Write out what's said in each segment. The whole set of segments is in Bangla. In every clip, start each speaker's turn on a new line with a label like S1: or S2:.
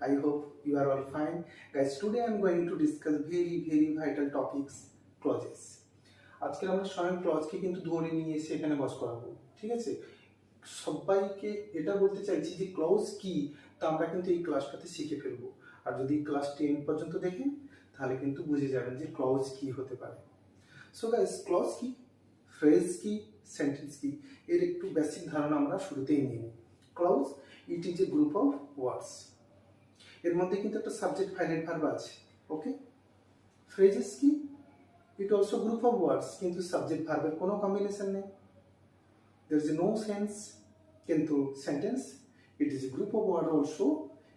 S1: I hope you are all fine. Guys, today I am going to discuss very vital topics, clauses. আজকে আমরা স্বয়ং ক্লজকে কিন্তু ধরে নিয়ে এসে এখানে বস করাবো, ঠিক আছে? সবাইকে এটা বলতে চাইছি যে ক্লজ কি, তা আমরা কিন্তু এই ক্লাসটাতে শিখে ফেলবো। আর যদি ক্লাস 10 পর্যন্ত দেখেন তাহলে কিন্তু বুঝে যাবেন যে ক্লজ কি হতে পারে। সো গাইস, ক্লজ কি, ফ্রেজ কি, সেন্টেন্স কি, এর একটু বেসিক ধারণা আমরা শুরুতেই নিয়ে নিই। Clause it is a group of words. এর মধ্যে কিন্তু একটা সাবজেক্ট ফাইনাইট ভার্ব আছে, ওকে? ফ্রেজেস কি, ইট অলসো গ্রুপ অফ ওয়ার্ডস, কিন্তু সাবজেক্ট ভার্বের কোনো কম্বিনেশন নেই, there is no sense। কিন্তু sentence it is a group of word also,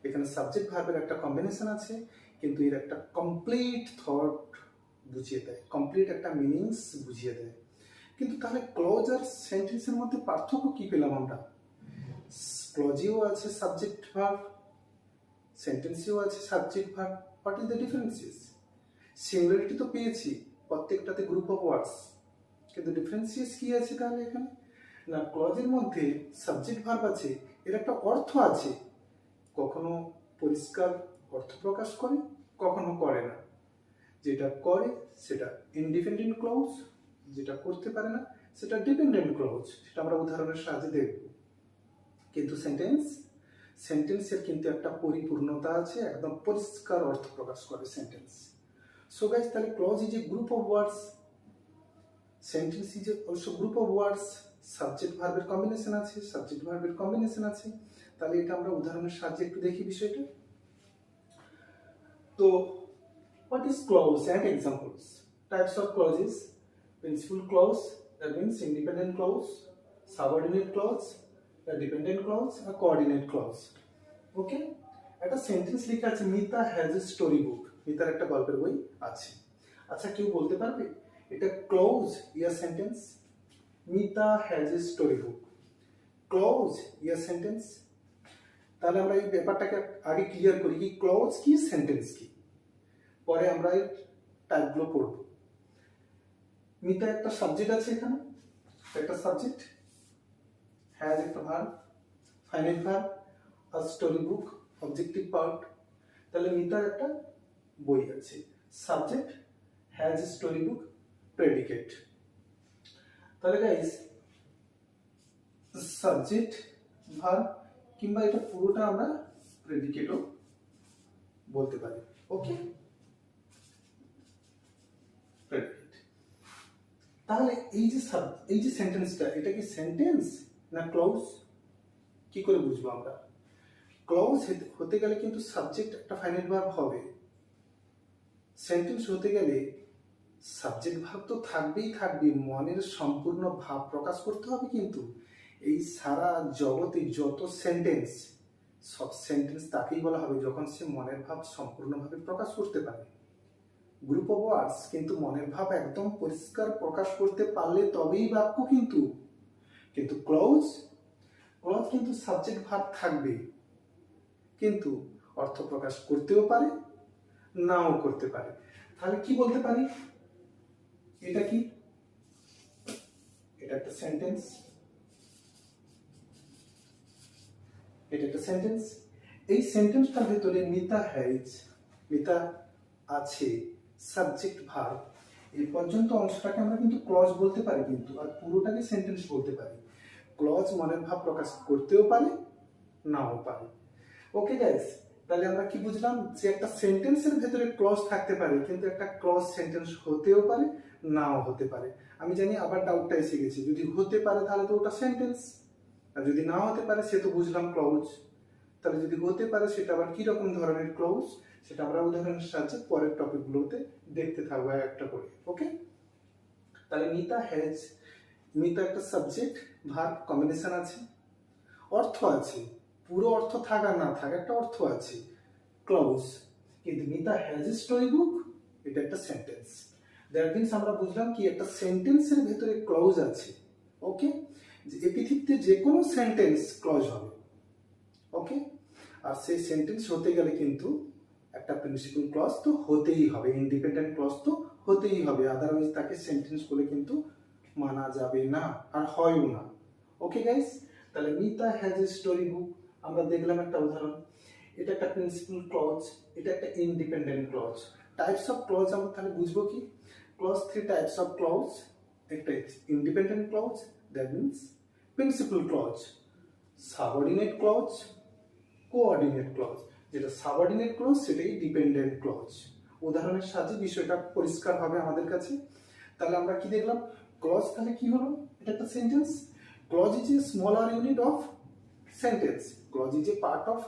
S1: এখানে সাবজেক্ট ভার্বের একটা কম্বিনেশন আছে, কিন্তু এর একটা কমপ্লিট থট বুঝিয়ে দেয়, কমপ্লিট একটা মিনিংস বুঝিয়ে দেয়। কিন্তু তাহলে ক্লজ আর সেন্টেন্সের মধ্যে পার্থক্য কি পেলাম আমরা? ক্লজেও আছে সাবজেক্ট ভার্ব, সেন্টেন্সেও আছে subject verb, what is the differences? Similarity তো পেয়েছি, প্রত্যেকটাতে গ্রুপ অফ ওয়ার্ডস, কিন্তু ডিফারেন্সিয়েস কি আছে তাহলে এখানে? না, ক্লজের মধ্যে সাবজেক্ট ভার্ব আছে, এর একটা অর্থ আছে, কখনো পরিষ্কার অর্থ প্রকাশ করে, কখনো করে না। যেটা করে সেটা ইন্ডিপেন্ডেন্ট ক্লজ, যেটা করতে পারে না সেটা ডিপেন্ডেন্ট ক্লজ, সেটা আমরা উদাহরণের সাহায্যে দেখব। কিন্তু সেন্টেন্সের কিন্তু একটা পরিপূর্ণতা আছে, একদম পরিষ্কার অর্থ প্রকাশ করে সেন্টেন্স। সো গাইস, তাহলে clause is a group of words, sentence is also group of words, subject ভার্বের কম্বিনেশন আছে, সাবজেক্ট ভার্বের কম্বিনেশন আছে। তাহলে এটা আমরা উদাহরণের সাহায্যে একটু দেখি বিষয়টা। তো what is clause and examples? Types of clauses: principal clause, that means independent clause; subordinate clause, a dependent clause; a coordinate clause. Okay? একটা সেন্টেন্স লেখা আছে, মিতা হ্যাজ এ স্টোরি বুক। মিতার একটা গল্পের বই আছে। আচ্ছা, কেউ বলতে পারবে এটা ক্লজ ইয়া sentence? Mita has a story book, clause ইয়া সেন্টেন্স? তাহলে আমরা এই ব্যাপারটাকে আগে ক্লিয়ার করি, কি ক্লজ কি, সেন্টেন্স কি, পরে আমরা এই টাইপগুলো পড়ব। মিতা একটা সাবজেক্ট আছে, এখানে একটা সাবজেক্ট, হ্যাজ একটা ভার্ব, ফাইনাইট ভার্ব, আর স্টোরি বুক অবজেক্টিভ পার্ট। তাহলে মিতার একটা বই আছে, subject, has story book, predicate. তাহলে গাইস, সাবজেক্ট, ভার্ব, কিংবা এটা পুরোটা আমরা প্রেডিকেটও বলতে পারি, ওকে? প্রেডিকেট। তাহলে এই যে সেন্টেন্সটা, এটা কি সেন্টেন্স না ক্লজ? কি করে বুঝবো আমরা? ক্লজ হতে গেলে কিন্তু সাবজেক্ট একটা ফাইনাইট ভার্ব হবে, সেন্টেন্স হতে গেলে সাবজেক্ট ভাব তো থাকবেই, মনের সম্পূর্ণ ভাব প্রকাশ করতে হবে। কিন্তু এই সারা জগতে যত সেন্টেন্স, সব সেন্টেন্স তাকেই বলা হবে যখন সে মনের ভাব সম্পূর্ণভাবে প্রকাশ করতে পারে। গ্রুপ অফ ওয়ার্ডস কিন্তু মনের ভাব একদম পরিষ্কার প্রকাশ করতে পারলে তবেই বাক্য। কিন্তু ক্লজ কিন্তু সাবজেক্ট ভাব থাকবে, কিন্তু অর্থ প্রকাশ করতেও পারে, নাও করতে পারে। তাহলে কি বলতে পারি? এটা কি? এটা একটা সেন্টেন্স, এটা একটা সেন্টেন্স। এই সেন্টেন্সটার ভেতরে মিতা আছে, সাবজেক্ট ভার্ব, এই পর্যন্ত অংশটাকে আমরা কিন্তু ক্লজ বলতে পারি, কিন্তু আর পুরোটাকে সেন্টেন্স বলতে পারি। ক্লজ মনের ভাব প্রকাশ করতেও পারে, নাও পারে। ওকে গাইস, তাহলে আমরা কি বুঝলাম? যে একটা সেন্টেন্সের ভেতরে ক্লজ থাকতে পারে, কিন্তু একটা ক্লজ সেন্টেন্স হতেও পারে, নাও হতে পারে। আমি জানি আবার ডাউটটা এসে গেছে, যদি হতে পারে তাহলে তো ওটা সেন্টেন্স, আর যদি না হতে পারে সে তো বুঝলাম ক্লজ। তাহলে যদি হতে পারে সেটা আবার কি রকম ধরনের ক্লজ, সেটা আমরা উদাহরণের সাহায্যে পরের টপিকগুলোতে দেখতে থাকবো একটা করে, ওকে? তাহলে মিতা একটা সাবজেক্ট ভার্ব কম্বিনেশন আছে, অর্থ আছে, পুরো অর্থ থাক আর না থাক একটা অর্থ আছে, ক্লজ। কিন্তু Mita has a story book, এটা একটা সেন্টেন্স। দ্যাট মিন্স আমরা বুঝলাম কি একটা সেন্টেন্সের ভেতরে ক্লজ আছে, ওকে? যে এই পৃথিবীতে যে কোনো সেন্টেন্স ক্লজ হবে, ওকে? আর সেই সেন্টেন্স হতে গেলে কিন্তু একটা প্রিন্সিপাল ক্লজ তো হতেই হবে, ইন্ডিপেন্ডেন্ট ক্লজ তো হতেই হবে, আদারওয়াইজ তাকে সেন্টেন্স বলে কিন্তু মানা যাবে না, আর হয়ও না। ওকে গাইস, তাহলে মিতা হ্যাজ এ স্টোরি বুক আমরা দেখলাম একটা উদাহরণ। এটা একটা প্রিন্সিপাল ক্লজ, এটা একটা independent clause. Types of clause আমরা তাহলে বুঝবো কি? Clause, three types of clause. একটা independent clause, that means principal clause, subordinate clause, coordinate clause. যেটা সাবঅর্ডিনেট ক্লজ সেটাই ডিপেন্ডেন্ট ক্লজ। উদাহরণের সাহায্যে বিষয়টা পরিষ্কার হবে আমাদের কাছে। তাহলে আমরা কি দেখলাম? ক্লজ তাহলে কি হলো? এটা একটা sentence. Clause is a smaller unit of sentence. Clause is a part of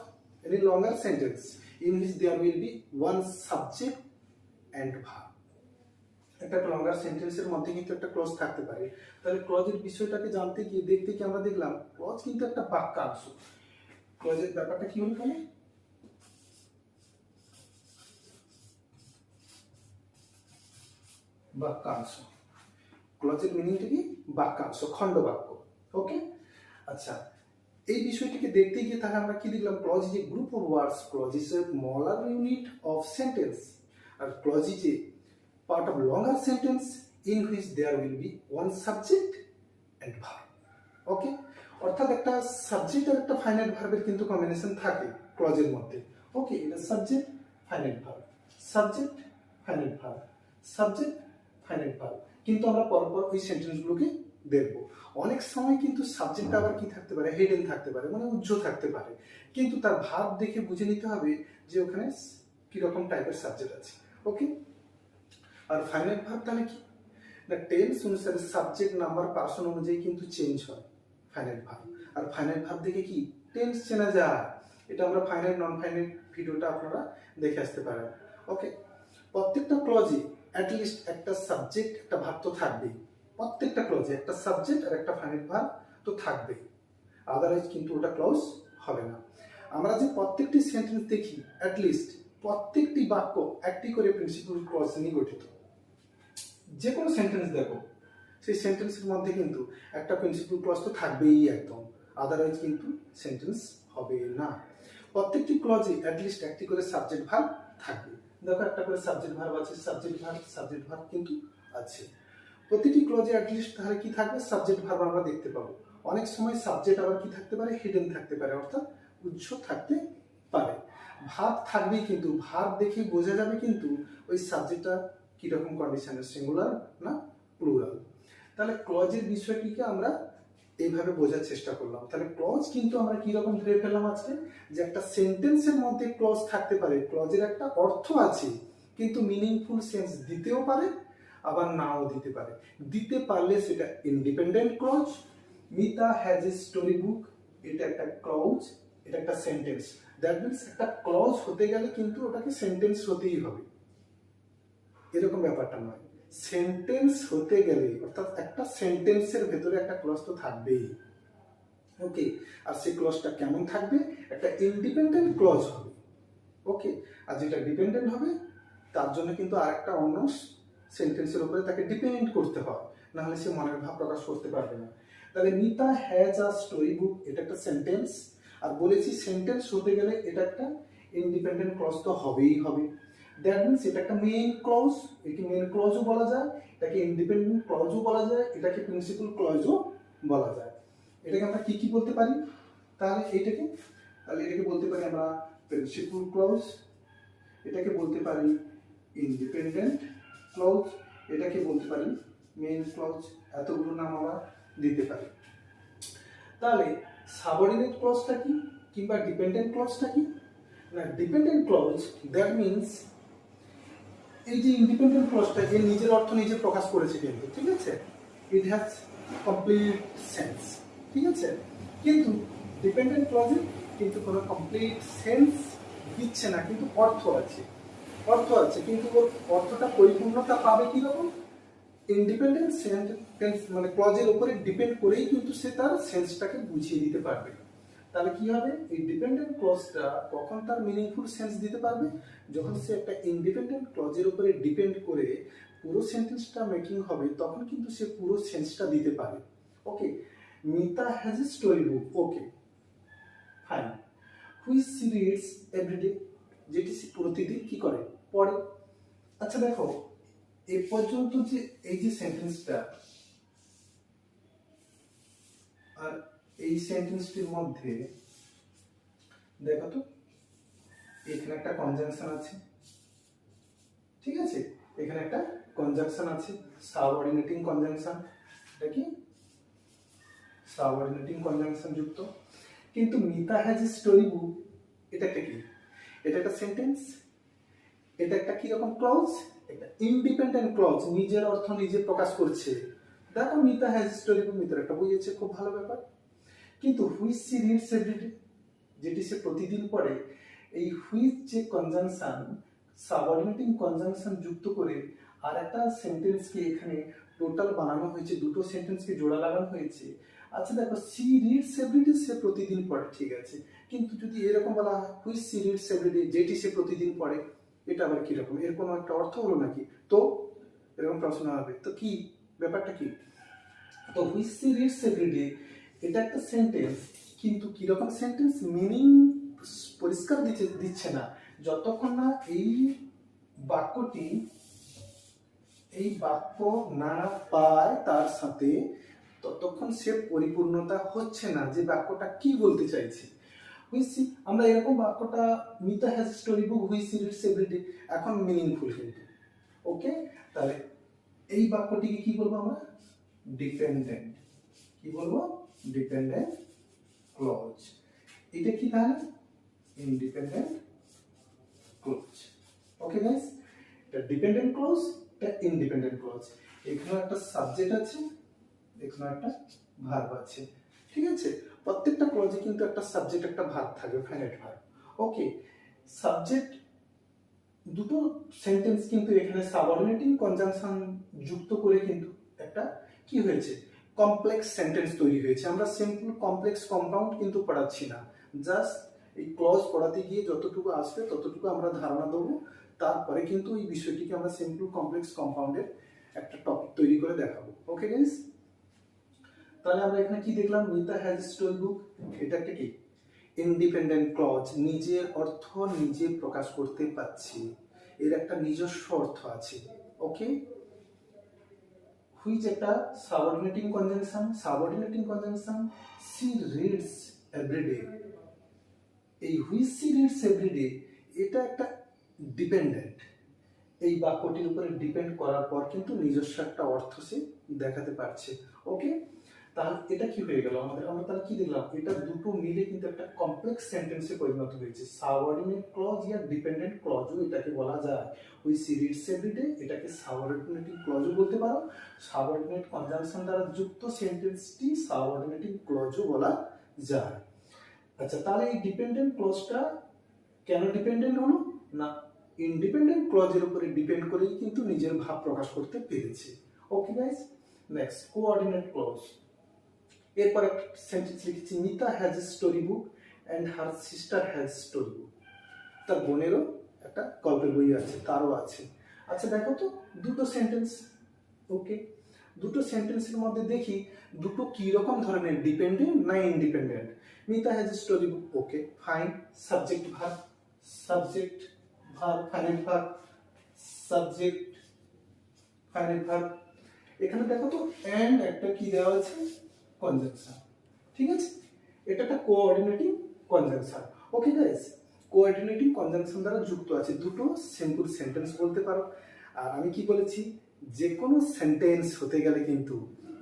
S1: any longer sentence in which there will be one subject and verb. একটা লঙ্গার সেন্টেন্সের মধ্যে কিন্তু একটা ক্লজ থাকতে পারে। তাহলে ক্লজের বিষয়টাকে জানতে গিয়ে দেখতে কি আমরা দেখলাম ক্লজ কিন্তু একটা বাক্যাংশ। ক্লজের ব্যাপারটা কি হলো তাহলে? বাক্যাংশ। ক্লজের মিনিংটা কি? বাক্যাংশ, খণ্ড বাক্য। ওকে, আচ্ছা, এই বিষয়টিকে দেখতে গিয়ে তাহলে আমরা কি দেখলাম? Clause is a group of words, clause is a smaller unit of sentence, আর clause is a part of longer sentence in which there will be one subject and verb. Okay, অর্থাৎ একটা সাবজেক্ট আর একটা ফাইনাইট ভার্বের কিন্তু কম্বিনেশন থাকে ক্লজের মধ্যে। ওকে, এটা subject finite verb, subject finite verb, subject finite verb. কিন্তু আমরা পরপর ওই সেন্টেন্সগুলোকে দেখবো। অনেক সময় কিন্তু সাবজেক্ট আবার কি থাকতে পারে? হিডেন থাকতে পারে, মানে উজ্জ্ব থাকতে পারে, কিন্তু তার ভার্ব দেখে বুঝে নিতে হবে যে ওখানে কিরকম টাইপের সাবজেক্ট আছে। ওকে, আর ফাইনাইট ভার্ব তাহলে কি? না, টেন্স অনুসারে সাবজেক্ট, নাম্বার, পার্সন অনুযায়ী কিন্তু চেঞ্জ হয় ফাইনাইট ভার্ব। আর ফাইনাইট ভার্ব দেখে কি টেন্স চেনা যায়। এটা আমরা ফাইনাইট নন ফাইনাইট ভিডিওটা আপনারা দেখে আসতে পারেন। ওকে, প্রত্যেকটা ক্লজে অ্যাটলিস্ট একটা সাবজেক্ট একটা ভার্ব তো থাকবেই। প্রত্যেকটা ক্লজে একটা সাবজেক্ট আর একটা ফাইনাইট ভার্ব তো থাকবেই, আদারওয়াইজ কিন্তু ওটা ক্লজ হবে না। আমরা যে প্রত্যেকটি সেন্টেন্স দেখি অ্যাটলিস্ট প্রত্যেকটি বাক্য একটি করে প্রিন্সিপাল ক্লজ নিয়ে গঠিত। যে কোনো সেন্টেন্স দেখো, সেই সেন্টেন্সের মধ্যে কিন্তু একটা প্রিন্সিপাল ক্লজ তো থাকবেই একদম, আদারওয়াইজ কিন্তু সেন্টেন্স হবে না। প্রত্যেকটি ক্লজে অ্যাটলিস্ট একটি করে সাবজেক্ট ভার্ব থাকবে। দেখো একটা করে সাবজেক্ট ভার্ব আছে, সাবজেক্ট ভার্ব কিন্তু আছে প্রতিটি ক্লজে। অ্যাটলিস্ট তাহলে কি থাকবে? সাবজেক্ট ভার্ব আমরা দেখতে পাবো। অনেক সময় সাবজেক্ট আবার কি থাকতে পারে? হিডেন থাকতে পারে, অর্থাৎ উৎস থাকতে পারে। ভার্ব থাকবেই, কিন্তু ভার্ব দেখে বোঝা যাবে কিন্তু ওই সাবজেক্টটা কিরকম কন্ডিশনের, সিঙ্গুলার না প্লুরাল। তাহলে ক্লজের বিষয়টিকে আমরা এইভাবে বোঝার চেষ্টা করলাম। তাহলে ক্লজ কিন্তু আমরা কিরকম ধরে ফেললাম আজকে? যে একটা সেন্টেন্সের মধ্যে ক্লজ থাকতে পারে, ক্লজের একটা অর্থ আছে, কিন্তু মিনিংফুল সেন্স দিতেও পারে আবার নাও দিতে পারে। দিতে পারলে সেটা independent clause. Mita has a story book, এটা একটা ক্লজ, এটা একটা সেন্টেন্স। দ্যাট মিনস একটা ক্লজ হতে গেলে কিন্তু ওটাকে সেন্টেন্স হতেই হবে, এরকম ব্যাপারটা নয়। সেন্টেন্স হতে গেলে অর্থাৎ একটা সেন্টেন্সের ভেতরে একটা ক্লজ তো থাকবেই। ওকে, আর সেই ক্লজটা কেমন থাকবে? একটা ইন্ডিপেন্ডেন্ট ক্লজ হবে। ওকে, আর যেটা ডিপেন্ডেন্ট হবে তার জন্য কিন্তু আরেকটা অন্য সেন্টেন্সের উপরে তাকে ডিপেন্ড করতে হয়, না হলে সে মনের ভাব প্রকাশ করতে পারবে না। তাহলে Mita has a story book, এটা একটা সেন্টেন্স। আর বলেছি সেন্টেন্স হতে গেলে এটা একটা ইন্ডিপেন্ডেন্ট ক্লজ তো হবেই হবে। দ্যাট মিনস এটা একটা মেইন ক্লজ, একে মেইন ক্লজও বলা যায়, এটাকে ইন্ডিপেন্ডেন্ট ক্লজও বলা যায়, এটাকে প্রিন্সিপাল ক্লজও বলা যায়। এটাকে আমরা কি কি বলতে পারি? তাহলে এটাকে বলতে পারি আমরা প্রিন্সিপাল ক্লজ, এটাকে বলতে পারি ইন্ডিপেন্ডেন্ট ক্লজ, এটাকে বলতে পারি মেইন ক্লজ। এতগুলো নাম আমরা দিতে পারি। তাহলে সাবঅর্ডিনেট ক্লজটা কি কিংবা ডিপেন্ডেন্ট ক্লজটা কি? না, ডিপেন্ডেন্ট ক্লজ দ্যাট মিনস এই যে ইন্ডিপেন্ডেন্ট ক্লজটা এর নিজের অর্থ নিজে প্রকাশ করেছে কিন্তু, ঠিক আছে, ইট হ্যাজ কমপ্লিট সেন্স, ঠিক আছে। কিন্তু ডিপেন্ডেন্ট ক্লজে কিন্তু কোনো কমপ্লিট সেন্স দিচ্ছে না, কিন্তু অর্থ আছে কিন্তু ওর অর্থটা পরিপূর্ণতা পাবে কিরকম? ইন্ডিপেন্ডেন্ট সেন্টেন্স মানে ক্লজের উপরে ডিপেন্ড করেই কিন্তু সে তার সেন্সটাকে বুঝিয়ে দিতে পারবে। তাহলে কি হবে? এই ডিপেন্ডেন্ট ক্লজটা কখন তার মিনিংফুল সেন্স দিতে পারবে? যখন সে একটা ইন্ডিপেন্ডেন্ট ক্লজের উপরে ডিপেন্ড করে পুরো সেন্টেন্সটা মেকিং হবে, তখন কিন্তু সে পুরো সেন্সটা দিতে পারে। Okay, Mita has a story book, okay fine, which she reads everyday, যেটি সে প্রতিদিন কি করে? পড়ে। আচ্ছা দেখো, এ পর্যন্ত যে এই যে সেন্টেন্সটা আর এই সেন্টেন্সটির মধ্যে দেখো তো এখানে একটা কনজাংশন আছে, ঠিক আছে, এখানে একটা কনজাংশন আছে, সাবঅর্ডিনেটিং কনজাংশন। এটা কি সাবঅর্ডিনেটিং কনজাংশন যুক্ত। কিন্তু Mita has a story book, এটা একটা কি, এটা একটা সেন্টেন্স, এটা একটা কি রকম ক্লজ, এটা ইন্ডিপেন্ডেন্ট ক্লজ, নিজের অর্থ নিজে প্রকাশ করছে। দেখো মিতা হ্যাজ এ স্টোরি বুক, মিতার একটা বই আছে, খুব ভালো ব্যাপার। কিন্তু হুইচ সি রিডস এভরিডে, যেটি সে প্রতিদিন পড়ে, এই হুইচ যে কনজাংশন, সাবঅর্ডিনেটিং কনজাংশন যুক্ত করে আর একটা সেন্টেন্সকে এখানে টোটাল বানানো হয়েছে, দুটো সেন্টেন্সকে জোড়া লাগানো হয়েছে। আচ্ছা দেখো, সি রিডস এভরিডে, সে প্রতিদিন পড়ে, ঠিক আছে, কিন্তু যদি এরকম বলা হয় হুইচ সি রিডস এভরিডে, যেটি সে প্রতিদিন পড়ে, এটা আবার কিরকম, এর কোনো একটা অর্থ হলো নাকি? তো এরকম প্রশ্ন হবে, তো কি ব্যাপারটা কি? তো হুইচ সি রিডস এভরিডে এটা একটা সেন্টেন্স, কিন্তু কিরকম সেন্টেন্স, মিনিং পরিষ্কার দিচ্ছে না যতক্ষণ না এই বাক্যটি, এই বাক্য না পায় তার সাথে, ততক্ষণ সে পরিপূর্ণতা হচ্ছে না যে বাক্যটা কি বলতে চাইছে। হুইসি, আমরা এরকম বাক্যটা Mita has story book which she reads everyday, এখন মিনিংফুল কিন্তু। ওকে, তাহলে এই বাক্যটিকে কি বলবো আমরা? ডিপেন্ডেন্ট। কি বলবো? Dependent clause. এটা কি তাহলে? Independent clause. ওকে গাইস, এটা ডিপেন্ডেন্ট ক্লজ, এটা ইন্ডিপেন্ডেন্ট ক্লজ। এখানে একটা সাবজেক্ট আছে, এখানে একটা ভার্ব আছে, ঠিক আছে। প্রত্যেকটা ক্লজে কিন্তু একটা সাবজেক্ট একটা ভার্ব থাকবে, ফাইনাইট ভার্ব। ওকে, সাবজেক্ট দুটো সেন্টেন্স কিন্তু এখানে সাবঅর্ডিনেটিং কনজাংশন যুক্ত করে কিন্তু একটা কি হয়েছে, কমপ্লেক্স সেন্টেন্স তৈরি হয়েছে। আমরা সিম্পল কমপ্লেক্স কম্পাউন্ড কিন্তু পড়াচ্ছি না, জাস্ট এই ক্লজ পড়াতে গিয়ে যতটুকু আসবে ততটুকু আমরা ধারণা দেবো, তারপরে কিন্তু এই বিষয়টিকে আমরা সিম্পল কমপ্লেক্স কম্পাউন্ডের একটা টপিক তৈরি করে দেখাবো। ওকে গাইস, তাহলে আমরা এখানে কি দেখলাম? মিতা হ্যাজ স্টোরি বুক, এটা একটা কি ইন্ডিপেন্ডেন্ট ক্লজ, নিজের অর্থ নিজে প্রকাশ করতে পারছি, এর একটা নিজস্ব অর্থ আছে। ওকে, হুইচ একটা subordinating conjunction, subordinating conjunction she reads everyday, এই হুইচ সি রিডস এভরিডে এটা একটা ডিপেন্ডেন্ট, এই বাক্যটির উপরে ডিপেন্ড করার পর কিন্তু নিজস্ব একটা অর্থ সে দেখাতে পারছে। ওকে, তাহলে এটা কি হয়ে গেল আমাদের? আমরা তাহলে কি দেখলাম? এটা দুটো মিলে কিন্তু একটা কমপ্লেক্স সেন্টেন্সে পরিণত হয়েছে। সাবঅর্ডিনেট ক্লজ ইয়া ডিপেন্ডেন্ট ক্লজও এটাকে বলা যায়। ওই সি রিডস এভরিডে এটাকে সাবঅর্ডিনেটিং ক্লজও বলতে পারো, সাবঅর্ডিনেট কনজাংশন দ্বারা যুক্ত সেন্টেন্সটি সাবঅর্ডিনেটিং ক্লজও বলা যায়। আচ্ছা, তাহলে এই ডিপেন্ডেন্ট ক্লজটা কেন ডিপেন্ডেন্ট হলো না, ইন্ডিপেন্ডেন্ট ক্লজের উপরে ডিপেন্ড করেই কিন্তু নিজের ভাব প্রকাশ করতে পেরেছে। Okay guys, next coordinate clause. এরপর একটা সেন্টেন্স লিখেছি, Mita has a story book and her sister has story book, তার বোনেরও একটা গল্পের বই আছে, তারও আছে। আচ্ছা দেখো তো দুটো সেন্টেন্স, ওকে, দুটো সেন্টেন্সের মধ্যে দেখি দুটো কি রকম ধরনের, ডিপেন্ডেন্ট না independent. Mita has a story book, okay fine, subject verb, subject verb, finite verb, subject finite verb. এখানে দেখো তো এন্ড একটা কি দেওয়া আছে, কনজাংশন, ঠিক আছে, এটা একটা coordinating conjunction. Okay guys, coordinating conjunction দ্বারা যুক্ত আছে, দুটো সিম্পল সেন্টেন্স বলতে পারো। আর আমি কি বলেছি, যে কোনো সেন্টেন্স হতে গেলে কিন্তু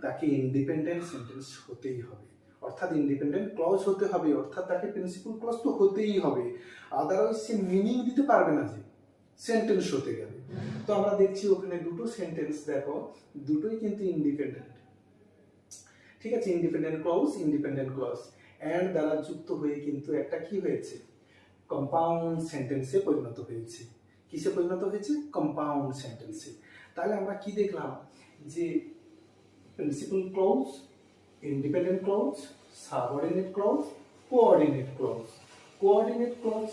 S1: তাকে ইন্ডিপেন্ডেন্ট সেন্টেন্স হতেই হবে, অর্থাৎ ইন্ডিপেন্ডেন্ট ক্লজ হতে হবে, অর্থাৎ তাকে প্রিন্সিপাল ক্লজ তো হতেই হবে, আদারওয়াইজ সে মিনিং দিতে পারবে না যে সেন্টেন্স হতে গেলে। তো আমরা দেখছি ওখানে দুটো সেন্টেন্স, দেখো দুটোই কিন্তু ইন্ডিপেন্ডেন্ট, ঠিক আছে, independent clause, independent clause and দ্বারা যুক্ত হয়ে কিন্তু একটা কি হয়েছে, কম্পাউন্ড সেন্টেন্সে পরিণত হয়েছে। কিসে পরিণত হয়েছে? কম্পাউন্ড সেন্টেন্সে। তাহলে আমরা কি দেখলাম যে principal clause, independent clause, subordinate clause, coordinate clause. Coordinate clause,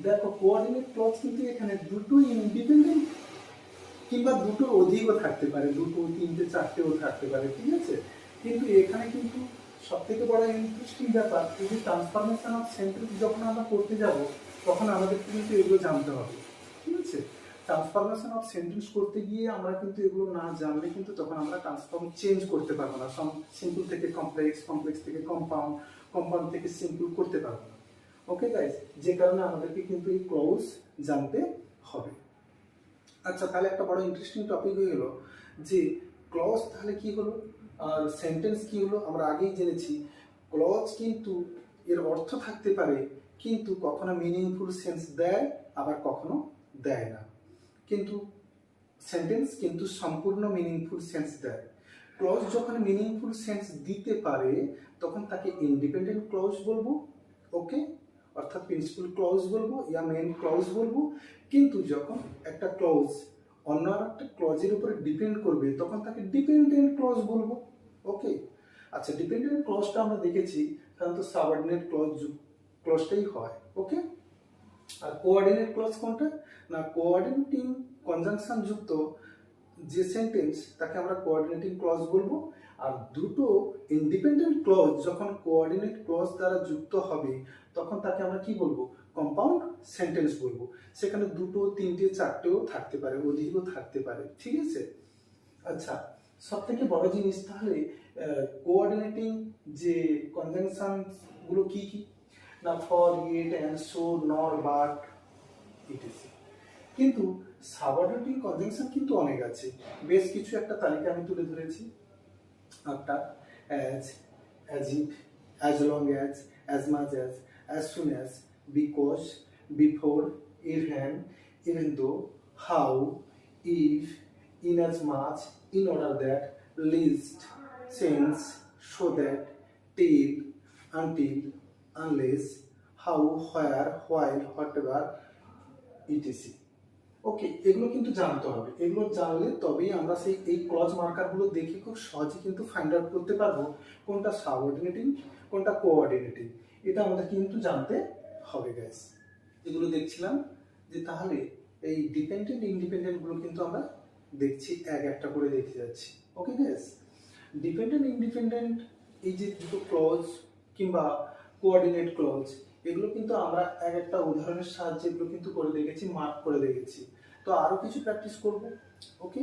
S1: দেখো কোঅর্ডিনেট ক্লজ কিন্তু এখানে দুটো ইন্ডিপেন্ডেন্ট কিংবা দুটো অধিকও থাকতে পারে, দুটো তিনটে চারটেও থাকতে পারে, ঠিক আছে, কিন্তু এখানে কিন্তু সব থেকে বড় ইন্টারেস্টিং ব্যাপার, এই যে ট্রান্সফরমেশন অফ সেন্টেন্স যখন আমরা করতে যাব তখন আমাদের কিন্তু এগুলো জানতে হবে, ঠিক আছে। ট্রান্সফরমেশন অফ সেন্টেন্স করতে গিয়ে আমরা কিন্তু এগুলো না জানলে কিন্তু তখন আমরা ট্রান্সফর্ম চেঞ্জ করতে পারবো না, সিম্পল থেকে কমপ্লেক্স, কমপ্লেক্স থেকে কম্পাউন্ড, কম্পাউন্ড থেকে সিম্পল করতে পারবো না। ওকে গাইস, যে কারণে আমাদেরকে কিন্তু এই ক্লজ জানতে হবে। আচ্ছা, তাহলে একটা বড় ইন্টারেস্টিং টপিক হয়ে গেল যে ক্লজ তাহলে কি হলো আর সেন্টেন্স কি হলো। আমরা আগেই জেনেছি ক্লজ কিন্তু এর অর্থ থাকতে পারে, কিন্তু কখনো মিনিংফুল সেন্স দেয়, আবার কখনো দেয় না। কিন্তু সেন্টেন্স কিন্তু সম্পূর্ণ মিনিংফুল সেন্স দেয়। ক্লজ যখন মিনিংফুল সেন্স দিতে পারে তখন তাকে ইন্ডিপেন্ডেন্ট ক্লজ বলবো, ওকে, অর্থাৎ প্রিন্সিপাল ক্লজ বলবো ইয়া মেইন ক্লজ বলবো। কিন্তু যখন একটা ক্লজ অন্য একটা ক্লজের উপরে ডিপেন্ড করবে তখন তাকে ডিপেন্ডেন্ট ক্লজ বলবো, ওকে। আচ্ছা, ডিপেন্ডেন্ট ক্লজটা আমরা দেখেছি সাধারণত সাবঅর্ডিনেট ক্লজটাই হয়, ওকে। আর কোঅর্ডিনেট ক্লজ কোনটা না, কোঅর্ডিনেটিং কনজাংশন যুক্ত যে সেন্টেন্স তাকে আমরা কোঅর্ডিনেটিং ক্লজ বলবো। আর দুটো ইন্ডিপেন্ডেন্ট ক্লজ যখন কোঅর্ডিনেট ক্লজ দ্বারা যুক্ত হবে তখন তাকে আমরা কি বলবো, কম্পাউন্ড সেন্টেন্স বলবো। সেখানে দুটো, তিনটে, চারটেও থাকতে পারে, অধিকও থাকতে পারে, ঠিক আছে। আচ্ছা, সব থেকে বড় জিনিস তাহলে কোঅর্ডিনেটিং যে কনজাংশন গুলো কি কি না, ফর, ইট, অ্যান্ড, সো, নর, বাট, ইটিসি। কিন্তু সাবঅর্ডিনেটিং কনজাংশন কিন্তু অনেক আছে, বেশ কিছু একটা তালিকা আমি তুলে ধরেছি। একটা as, as if, as long as much as soon as, because, before, even, even though, how, if, in as much, in order that, least, since, so that, till, until, unless, how, where, while, whatever, etc. ওকে, এগুলো কিন্তু জানতে হবে। এগুলো জানলে তবেই আমরা সেই এই ক্লজ মার্কারগুলো দেখে খুব সহজে কিন্তু ফাইন্ড আউট করতে পারবো কোনটা সাবঅর্ডিনেটিং কোনটা কোঅর্ডিনেটিং। এটা আমাদের কিন্তু জানতে হবে গাইস। এগুলো দেখছিলাম যে তাহলে এই ডিপেন্ডেন্ট ইন্ডিপেন্ডেন্ট গুলো কিন্তু আমরা দেখছি, এক একটা করে দেখে যাচ্ছি, ওকে গাইস। ডিপেন্ডেন্ট ইন্ডিপেন্ডেন্ট এই যে দুটো ক্লজ কিংবা কোঅর্ডিনেট ক্লজ, এগুলো কিন্তু আমরা এক একটা উদাহরণের সাহায্যে এগুলো কিন্তু করে দেখেছি, মার্ক করে দেখেছি। তো আরো কিছু প্র্যাকটিস করব, ওকে,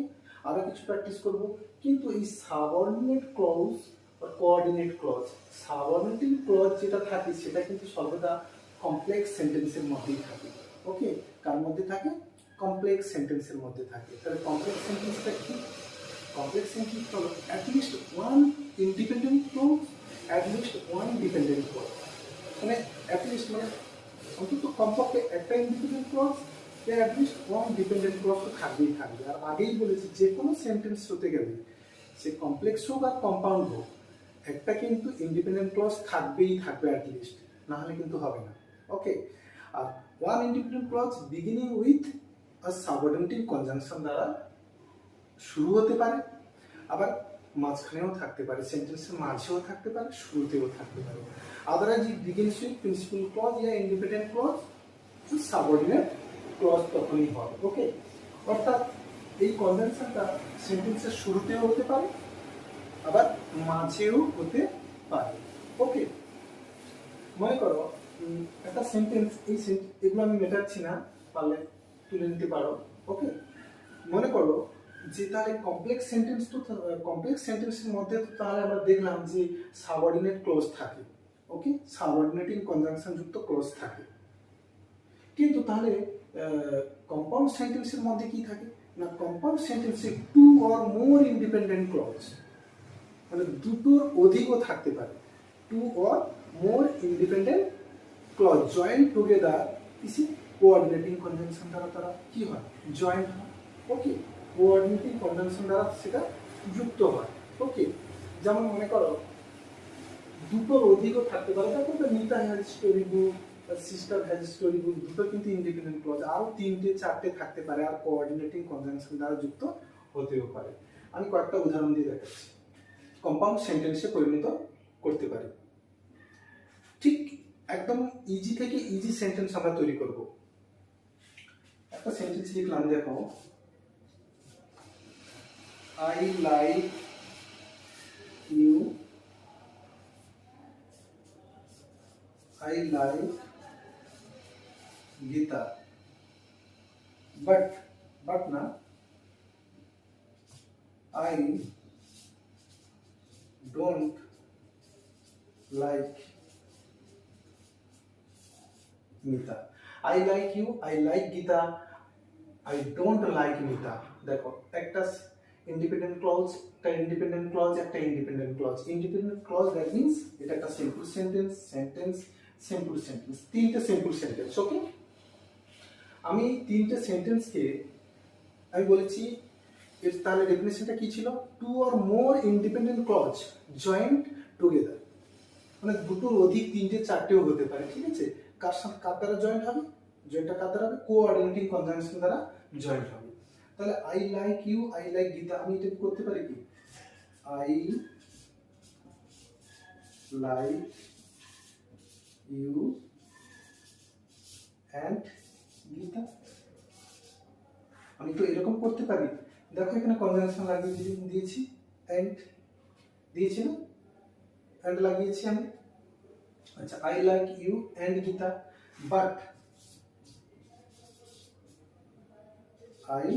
S1: আরো কিছু প্র্যাকটিস করব। কিন্তু এই সাবঅর্ডিনেট ক্লজ বা কোঅর্ডিনেট ক্লজ, সাবঅর্ডিনেটিং ক্লজ যেটা থাকে সেটা কিন্তু সর্বদা কমপ্লেক্স সেন্টেন্সের মধ্যেই থাকে, ওকে। কার মধ্যে থাকে, কমপ্লেক্স সেন্টেন্সের মধ্যে থাকে। তাহলে কমপ্লেক্স সেন্টেন্সটা কি, কমপ্লেক্স সেন্টেন্স হলো at least one independent clause, at least one dependent clause. মানে অ্যাটলিস্ট মানে অন্তত কমপক্ষে একটা ইন্ডিপেন্ডেন্ট ক্লজ বা অ্যাটলিস্ট ওয়ান ডিপেন্ডেন্ট ক্লজ তো থাকবেই থাকবে। আর আগেই বলেছি যে কোনো সেন্টেন্স হতে গেলে সে কমপ্লেক্স হোক আর কম্পাউন্ড হোক, একটা কিন্তু ইন্ডিপেন্ডেন্ট ক্লজ থাকবেই থাকবে অ্যাটলিস্ট, না হলে কিন্তু হবে না, ওকে। আর one independent clause beginning with a subordinating conjunction দ্বারা শুরু হতে পারে, আবার মাঝখানেও থাকতে পারে, সেন্টেন্সের মাঝেও থাকতে পারে, শুরুতেও থাকতে পারে। Otherwise it begins with principal clause yeah independent clause, subordinate clause তখনই হয়, ওকে। অর্থাৎ এই কনজাংশনটা সেন্টেন্সের শুরুতেও হতে পারে, আবার মাঝেও হতে পারে, ওকে। মনে করো একটা সেন্টেন্স, এই এগুলো আমি মেটাচ্ছি না, পারলে তুলে নিতে পারো, ওকে। মনে করো যে তাহলে কমপ্লেক্স সেন্টেন্স, তো কমপ্লেক্স সেন্টেন্সের মধ্যে তো তাহলে আমরা দেখলাম যে সাবঅর্ডিনেট ক্লজ থাকে, ওকে, সাবঅর্ডিনেটিং কনজাংশন যুক্ত ক্লজ থাকে। কিন্তু তাহলে কম্পাউন্ড সেন্টেন্সের মধ্যে কি থাকে না, কম্পাউন্ড সেন্টেন্সে two or more independent clause, মানে দুটোর অধিকও থাকতে পারে, two or more independent clause join together easy coordinating conjunction দ্বারা তারা কি হয়, জয়েন্ট হয়, ওকে। কোঅর্ডিনেটিং কনজাংশন দ্বারা সেটা যুক্ত হয়, ওকে। যেমন মনে করো দুটোর অধিকও থাকতে পারে, তারপর Nita has story book, sister has story book, দুটো কিন্তু ইন্ডিপেন্ডেন্ট ক্লজ, আরো তিনটে চারটে থাকতে পারে, আর কোঅর্ডিনেটিং কনজাংশন দ্বারা যুক্ত হতেও পারে। আমি কয়েকটা উদাহরণ দিয়ে দেখাচ্ছি, কম্পাউন্ড সেন্টেন্সে পরিণত করতে পারি। ঠিক একদম ইজি থেকে ইজি সেন্টেন্স আমরা তৈরি করব। একটা সেন্টেন্স লিখলাম, দেখো, I like you, I like guitar, but na I don't like Mita. I like you, I like Gita, I don't like Mita. দেখো একটা ইন্ডিপেন্ডেন্ট ক্লজ, একটা ইন্ডিপেন্ডেন্ট ক্লজ, একটা independent clause. Independent clause that means এটা একটা সিম্পল সেন্টেন্স, সিম্পল সেন্টেন্স, তিনটে সিম্পল সেন্টেন্স। ওকে, আমি তিনটে সেন্টেন্সকে আমি বলেছি এর তাহলে ডেফিনেশনটা কি ছিল? Two or more independent clause joint together, মানে দুটোর অধিক, তিনটে চারটেও হতে পারে, ঠিক আছে। কার সাথে কার দ্বারা জয়েন্ট হবে? জয়েন্টটা কার দ্বারা হবে? কোঅর্ডিনেটিং কনজাংশন দ্বারা জয়েন্ট হবে। তাহলে I like you, I like Gita, আমি এটা করতে পারি কি? I like you and Gita, আমি তো এরকম করতে পারি। দেখো এখানে কনজাংশন লাগিয়ে দিয়েছি, অ্যান্ড দিয়েছি না, অ্যান্ড লাগিয়েছি আমি। আচ্ছা, I like you and Gita, but I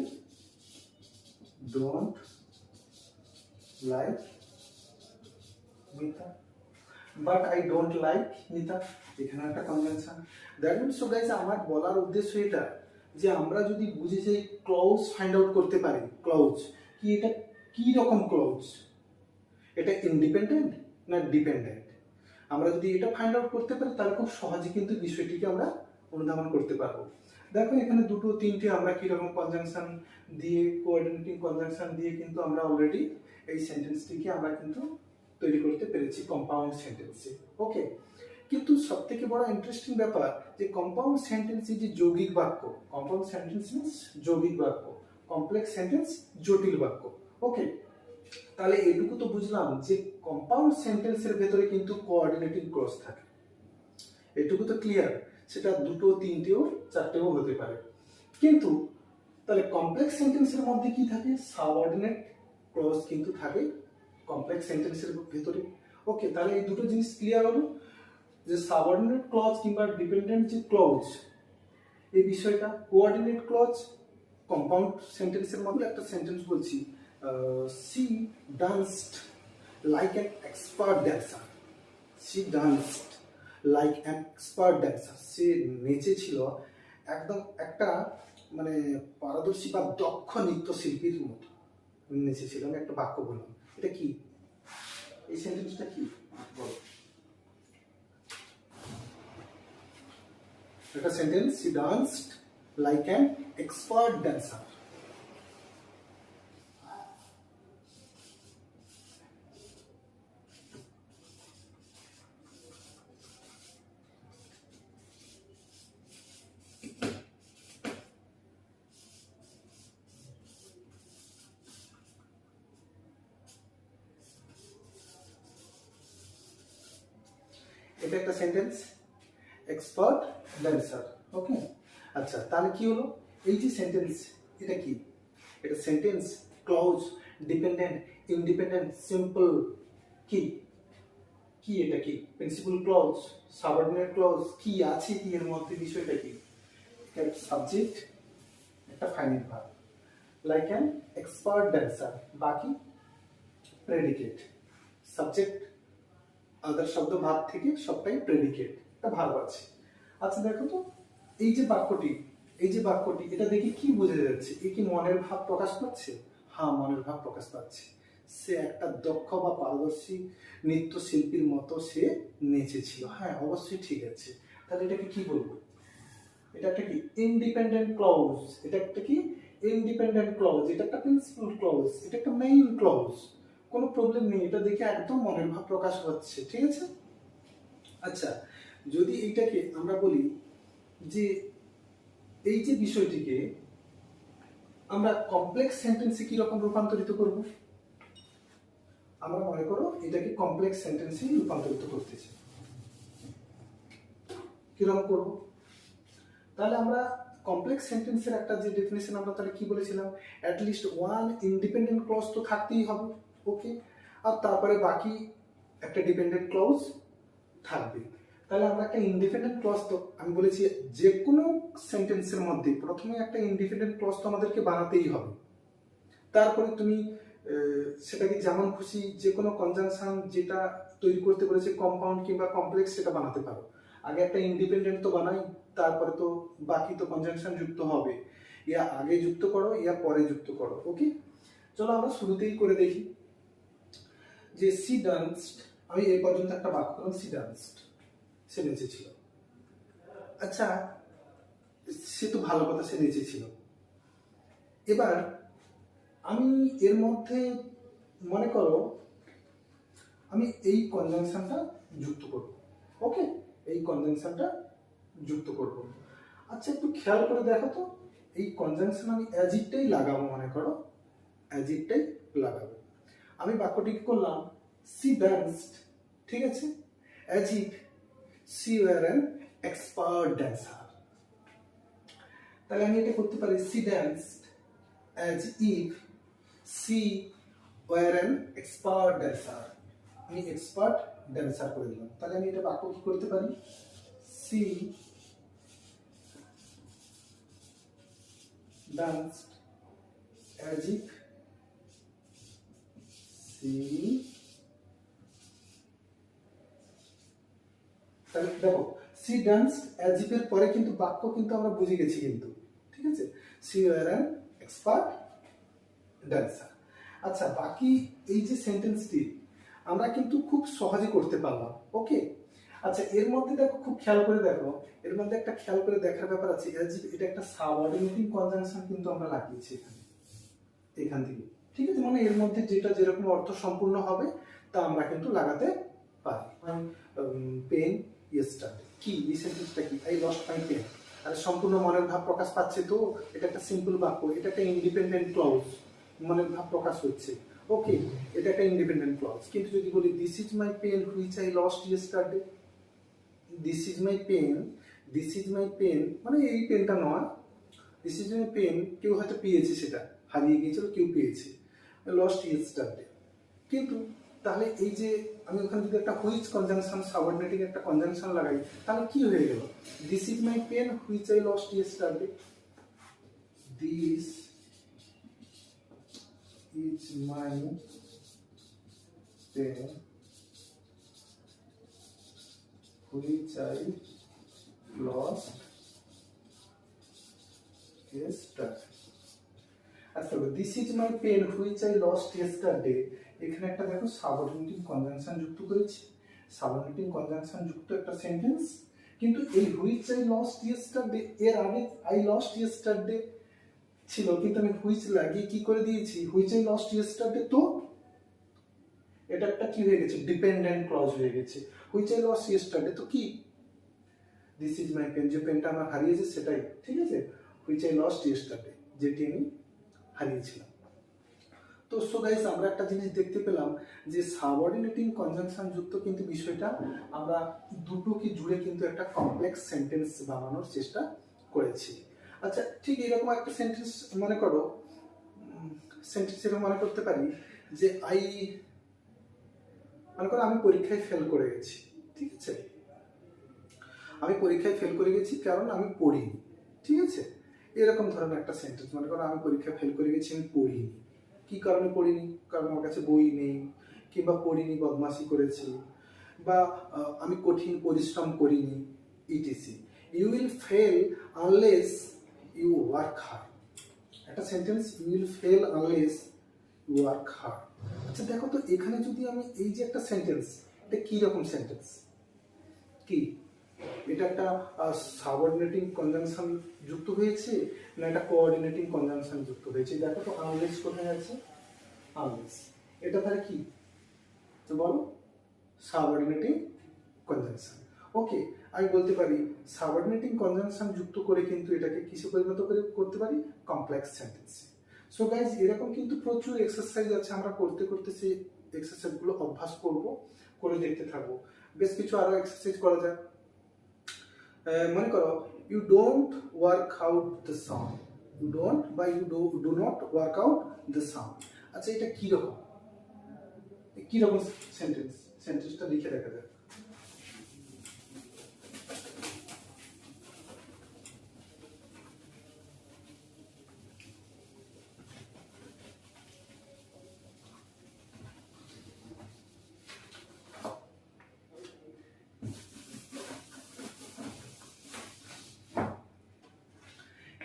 S1: don't like Mita, but I don't like Mita, এখানে একটা conjunction. That means so guys, আমার বলার উদ্দেশ্য এটা যে আমরা যদি বুঝে যে ক্লজ ফাইন্ড আউট করতে পারি, ক্লজ কি, এটা কি রকম ক্লজ, এটা ইন্ডিপেন্ডেন্ট না ডিপেন্ডেন্ট, আমরা যদি এটা ফাইন্ড আউট করতে পারি তাহলে খুব সহজে কিন্তু বিষয়টিকে আমরা অনুধাবন করতে পারবো। দেখো এখানে দুটো তিনটে আমরা কিরকম কনজাংশন দিয়ে, কোঅর্ডিনেটিং কনজাংশন দিয়ে কিন্তু আমরা অলরেডি এই সেন্টেন্সটিকে আমরা কিন্তু তৈরি করতে পেরেছি কম্পাউন্ড সেন্টেন্সে। ওকে, কিন্তু সব থেকে বড় ইন্টারেস্টিং ব্যাপার যে কম্পাউন্ড সেন্টেন্সে যে যৌগিক বাক্য, কম্পাউন্ড সেন্টেন্স মিনস যৌগিক বাক্য, কমপ্লেক্স সেন্টেন্স জটিল বাক্য। ওকে, তাহলে এটুকু তো বুঝলাম যে কম্পাউন্ড সেন্টেন্সের ভেতরে কিন্তু কোঅর্ডিনেটিং ক্লজ থাকে, এটুকু তো ক্লিয়ার। সেটা দুটো তিনটেও চারটেও হতে পারে। কিন্তু তাহলে কমপ্লেক্স সেন্টেন্সের মধ্যে কি থাকে? সাবঅর্ডিনেট ক্লজ কিন্তু থাকে কমপ্লেক্স সেন্টেন্সের ভেতরে। ওকে, তাহলে এই দুটো জিনিস ক্লিয়ার হলো যে সাবঅর্ডিনেট ক্লজ কিংবা ডিপেন্ডেন্ট যে ক্লজ, এই বিষয়টা। কোঅর্ডিনেট ক্লজ কম্পাউন্ড সেন্টেন্সের মধ্যে একটা সেন্টেন্স বলছি, she danced like an expert dancer, she danced like an expert dancer, সে নেচেছিল একদম একটা মানে পারদর্শী বা দক্ষ নৃত্যশিল্পীর মতো নেচেছিল। আমি একটা বাক্য বললাম, এটা কি? এই সেন্টেন্সটা কি বলো? একটা sentence, she danced like an expert dancer। এটা একটা সেন্টেন্স, এক্সপার্ট ড্যান্সার। ওকে, আচ্ছা তাহলে কি হলো? এই যে সেন্টেন্স, এটা কি? এটা sentence, clause, dependent, independent, simple, কি কি এটা কি? প্রিন্সিপাল ক্লজ, সাবঅর্ডিনেট ক্লজ, কি আছে কি এর মধ্যে? বিষয়টা কি? একটা সাবজেক্ট, একটা finite verb, like an expert dancer, বাকি প্রেডিকেট, সাবজেক্ট আদার শব্দ ভাব থেকে সবটাই প্রেডিকেট, একটা ভার্ব আছে। আচ্ছা দেখো তো, এই যে বাক্যটি, এটা দেখে কি বোঝা যাচ্ছে? এ কি মনের ভাব প্রকাশ পাচ্ছে? হ্যাঁ, মনের ভাব প্রকাশ পাচ্ছে। সে একটা দক্ষ বা পারদর্শী নৃত্যশিল্পীর মতো সে নেচেছিল। হ্যাঁ, অবশ্যই ঠিক আছে। তাহলে এটাকে কি বলবো? এটা একটা কি? Independent clause. এটা একটা কি? Independent clause. এটা একটা প্রিন্সিপাল ক্লজ, এটা একটা মেইন ক্লজ। কোনো প্রবলেম নেই, এটা দেখে একদম মনের ভাব প্রকাশ হচ্ছে, ঠিক আছে। আচ্ছা, যদি এইটাকে আমরা বলি যে এই যে বিষয়টিকে আমরা কমপ্লেক্স সেন্টেন্সে কি রকম রূপান্তরিত করব? আমরা মনে করো এটাকে কমপ্লেক্স সেন্টেন্সে রূপান্তরিত করতেছি, কিরকম করব? তাহলে আমরা কমপ্লেক্স সেন্টেন্সের একটা যে ডেফিনেশন আমরা তাহলে কি বলেছিলাম? At least one independent clause তো থাকতেই হবে। ওকে, আর তারপরে বাকি একটা ডিপেন্ডেন্ট ক্লজ থাকবে। তাহলে আমরা একটা ইন্ডিপেন্ডেন্ট ক্লজ, তো আমি বলেছি যে কোনো সেন্টেন্সের মধ্যে প্রথমে একটা ইন্ডিপেন্ডেন্ট ক্লজ তো আমাদেরকে বানাতেই হবে। তারপরে তুমি সেটাকে যেমন খুশি যে কোনো কনজাংশন যেটা তৈরি করতে বলেছে কম্পাউন্ড কিংবা কমপ্লেক্স সেটা বানাতে পারো। আগে একটা ইন্ডিপেন্ডেন্ট তো বানাই, তারপরে তো বাকি তো কনজাংশন যুক্ত হবে। ইয়া আগে যুক্ত করো, ইয়া পরে যুক্ত করো। ওকে, চলো আমরা শুরুতেই করে দেখি যে সি ডান্সড, আমি এই পর্যন্ত একটা বাক্য করলাম সি ডান্সড, সে নেচেছিল। আচ্ছা, সে তো ভালো কথা, সে নেচেছিল। এবার আমি এর মধ্যে মনে করো আমি এই কনজাংশনটা যুক্ত করব। ওকে, এই কনজাংশনটা যুক্ত করব। আচ্ছা, একটু খেয়াল করে দেখো তো, এই কনজাংশন আমি অ্যাজিভটাই লাগাবো, মনে করো অ্যাজিভটাই লাগাবো। আমি বাক্যটি কি করলাম, সি ডান্সড, ঠিক আছে, as if she were an expert dancer. তাহলে আমি এটা করতে পারি, she danced as if she were an expert dancer। আমি এক্সপার্ট ড্যান্সার করে দিলাম। তাহলে আমি এটা বাক্য কি করতে পারি, she danced as if she, তাহলে দেখো she danced as if এর পরে কিন্তু বাক্য কিন্তু আমরা বুঝে গেছি কিন্তু, ঠিক আছে, she were an expert dancer. আচ্ছা, বাকি এই যে সেন্টেন্সটি আমরা কিন্তু খুব সহজে করতে পারলাম। ওকে, আচ্ছা, এর মধ্যে দেখো, খুব খেয়াল করে দেখো, এর মধ্যে একটা খেয়াল করে দেখার ব্যাপার আছে, এটা একটা সাবঅর্ডিনেটিং কনজাংশন কিন্তু আমরা লাগিয়েছি এখানে, এখান থেকে, ঠিক আছে, মানে এর মধ্যে যেটা যেরকম অর্থ সম্পূর্ণ হবে তা আমরা কিন্তু লাগাতে পারি। পেন ইয়েস্টারডে, কি এই সেন্টেন্সটা কি, আই লস্ট মাই পেন, আর সম্পূর্ণ মনের ভাব প্রকাশ পাচ্ছে তো, এটা একটা সিম্পল বাক্য, এটা একটা ইন্ডিপেন্ডেন্ট ক্লজ, মনের ভাব প্রকাশ হচ্ছে। ওকে, এটা একটা ইন্ডিপেন্ডেন্ট ক্লজ। কিন্তু যদি বলি this is my pen which I lost yesterday, this is my pen, this is my pen মানে এই পেনটা নয়, দিস ইজ মাই পেন কেউ হয়তো পেয়েছে, সেটা হারিয়ে গিয়েছিল, কেউ পেয়েছে, লস্ট ইয়েস্টারডে। কিন্তু তাহলে এই যে আমি ওখানে যদি একটা হুইচ কনজাংশন, সাবঅর্ডিনেটিং একটা কনজাংশন লাগাই, তাহলে কি হয়ে গেল, this is my pen which I lost yesterday, this is my pen which I lost yesterday। আচ্ছা, this is my pen which I lost yesterday, এখানে একটা দেখো সাবঅর্ডিনেটিং কনজাংশন যুক্ত করেছি, সাবঅর্ডিনেটিং কনজাংশন যুক্ত একটা সেন্টেন্স। কিন্তু এই হুইচ আই লস্ট ইয়েস্টারডে, এর আগে আই লস্ট ইয়েস্টারডে ছিল, কিন্তু আমি হুইচ লাগিয়ে কি করে দিয়েছি, হুইচ আই লস্ট ইয়েস্টারডে, তো এটা একটা কি হয়ে গেছে, ডিপেন্ডেন্ট ক্লজ হয়ে গেছে। হুইচ আই লস্ট ইয়েস্টারডে তো কি, দিস ইজ মাই পেন, যে পেনটা আমার হারিয়েছে সেটাই, ঠিক আছে, হুইচ আই লস্ট ইয়েস্টারডে, যেটি আমি হারিয়েছিলাম। তো সো গাইস, আমরা একটা জিনিস দেখতে পেলাম যে সাবঅর্ডিনেটিং কনজাংশন যুক্ত কিন্তু বিষয়টা আমরা দুটোকে জুড়ে কিন্তু একটা কমপ্লেক্স সেন্টেন্স বানানোর চেষ্টা করেছি। আচ্ছা, ঠিক এরকম একটা সেন্টেন্স মনে করো, সেন্টেন্স এরকম মনে করতে পারি যে মনে করো আমি পরীক্ষায় ফেল করে গেছি, ঠিক আছে, আমি পরীক্ষায় ফেল করে গেছি কারণ আমি পড়িনি, ঠিক আছে, এরকম ধরনের একটা সেন্টেন্স মনে করো, আমি পরীক্ষায় ফেল করে গেছি, আমি পড়িনি। কি কারণে পড়িনি, কারণ আমার কাছে বই নেই, কিংবা পড়িনি বদমাশি করেছি, বা আমি কঠিন পরিশ্রম করিনি, etc. You will fail unless you work hard, একটা sentence, you will fail unless you work hard. আচ্ছা দেখো তো, এখানে যদি আমি এই যে একটা সেন্টেন্স, এটা কি রকম সেন্টেন্স, কি এটা একটা সাবঅর্ডিনেটিং কনজাংশন যুক্ত হয়েছে না এটা কোঅর্ডিনেটিং কনজাংশন যুক্ত হয়েছে? দেখো তো আনলেস কোথায় আছে, আনলেস, এটা তাহলে কি, তো বলো, সাবঅর্ডিনেটিং কনজাংশন। ওকে, আমি বলতে পারি সাবঅর্ডিনেটিং কনজাংশন যুক্ত করে কিন্তু এটাকে কিসে পরিণত করে করতে পারি, কমপ্লেক্স সেন্টেন্সে। সো গাইজ, এরকম কিন্তু প্রচুর এক্সারসাইজ আছে, আমরা করতে করতে সেই এক্সারসাইজগুলো অভ্যাস করব, করে দেখতে থাকবো। বেশ কিছু আরো এক্সারসাইজ করা যায়। মনে করো, you don't work out the sound, you don't বা you do not work out the sound. আচ্ছা, এটা কিরকম, কিরকম সেন্টেন্স, সেন্টেন্সটা লিখে দেখা যায়।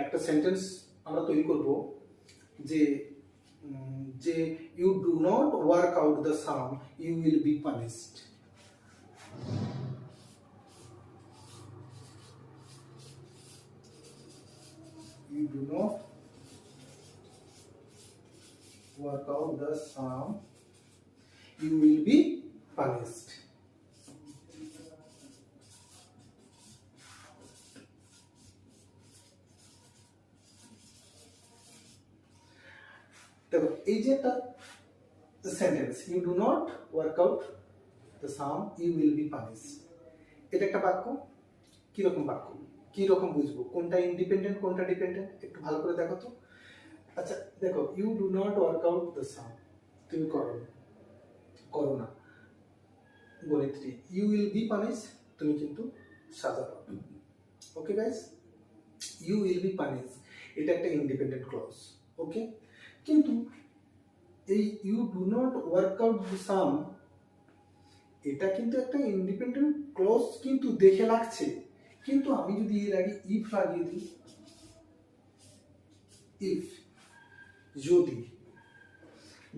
S1: একটা সেন্টেন্স আমরা তৈরি করব যে যে you do not work out the sum you will be punished. You do not work out the sum you will be punished। দেখো এই যে একটা sentence you do not work out the sum you will be punished, এটা একটা বাক্য। কিরকম বাক্য, কিরকম বুঝবো কোনটা ইন্ডিপেন্ডেন্ট কোনটা ডিপেন্ডেন্ট একটু ভালো করে দেখো তো। আচ্ছা দেখো you do not work out the sum, তুমি করো না গণিতটি, ইউ উইল বি পানিশ, তুমি কিন্তু সাজা পাবে। Okay guys, you will be punish এটা একটা ইন্ডিপেন্ডেন্ট ক্লজ। ওকে, কিন্তু এই you do not work out the sum এটা কিন্তু একটা ইন্ডিপেন্ডেন্ট ক্লজ কিন্তু দেখে লাগছে, কিন্তু আমি যদি এর আগে ইফ লাগিয়ে দিই, ইফ যদি,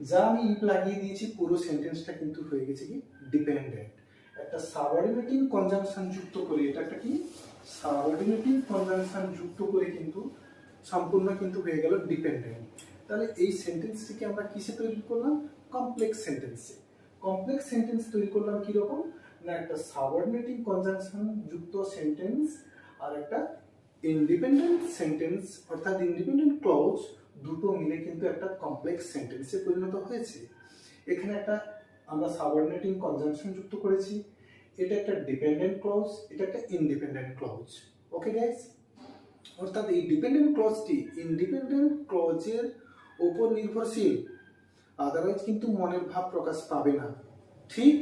S1: যা আমি ইফ লাগিয়ে দিয়েছি পুরো সেন্টেন্সটা কিন্তু হয়ে গেছে কি ডিপেন্ডেন্ট। একটা সাবঅর্ডিনেটিং কনজাংশন যুক্ত করে, এটা একটা কি সাবঅর্ডিনেটিং কনজাংশন যুক্ত করে কিন্তু সম্পূর্ণ কিন্তু হয়ে গেল ডিপেন্ডেন্ট। তাহলে এই সেন্টেন্সটিকে আমরা কিসে তৈরি করলাম, কমপ্লেক্স সেন্টেন্সে। কমপ্লেক্স সেন্টেন্স তৈরি করলাম কি রকম না, একটা সাবঅর্ডিনেটিং কনজাংশন যুক্ত সেন্টেন্স আর একটা ইন্ডিপেন্ডেন্ট সেন্টেন্স অর্থাৎ ইন্ডিপেন্ডেন্ট ক্লজ দুটো মিলে কিন্তু একটা কমপ্লেক্স সেন্টেন্সে পরিণত হয়েছে। এখানে একটা আমরা সাবঅর্ডিনেটিং কনজাংশন যুক্ত করেছি, এটা একটা ডিপেন্ডেন্ট ক্লজ, এটা একটা ইন্ডিপেন্ডেন্ট ক্লজ। ওকে গাইস, অর্থাৎ এই ডিপেন্ডেন্ট ক্লজটি ইন্ডিপেন্ডেন্ট ক্লজের উপর নির্ভরশীল, আদারওয়াইজ কিন্তু মনের ভাব প্রকাশ পাবে না। ঠিক